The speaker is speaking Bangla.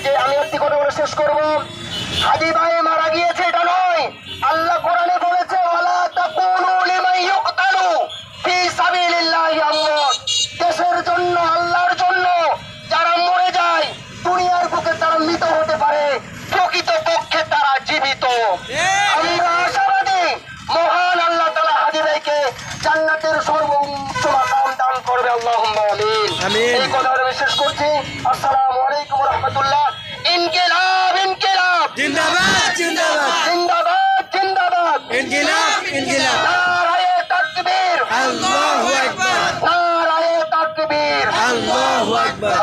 যে আমি একটি কথা বলে শেষ করব। হাদি ভাই মারা গিয়েছে এটা নয়, আল্লাহ কোরআনে বলেছে ওয়ালা তাকুনু লিমান ইউকতালু ফি সাবিলিল্লাহি আমওয়াত। দেশের জন্য, আল্লাহর জন্য যারা মরে যায় দুনিয়ার বুকে তারা মৃত হতে পারে, প্রকৃত পক্ষে তারা জীবিত। আমরা আশাবাদী মহান আল্লাহ তাআলা হাদি ভাইকে জান্নাতের সর্বোচ্চ মাকাম দান করবে, আল্লাহুম্মা আমিন। এই কথা আমি শেষ করছি। আসসালামু আলাইকুম ওয়া রাহমাতুল্লাহ। ইনকিলাব ইনকিলাব জিন্দাবাদ জিন্দাবাদ জিন্দাবাদ জিন্দাবাদ ইনকিলাব ইনকিলাব নারায়ে তাকবীর আল্লাহু আকবার নারায়ে তাকবীর আল্লাহু আকবার।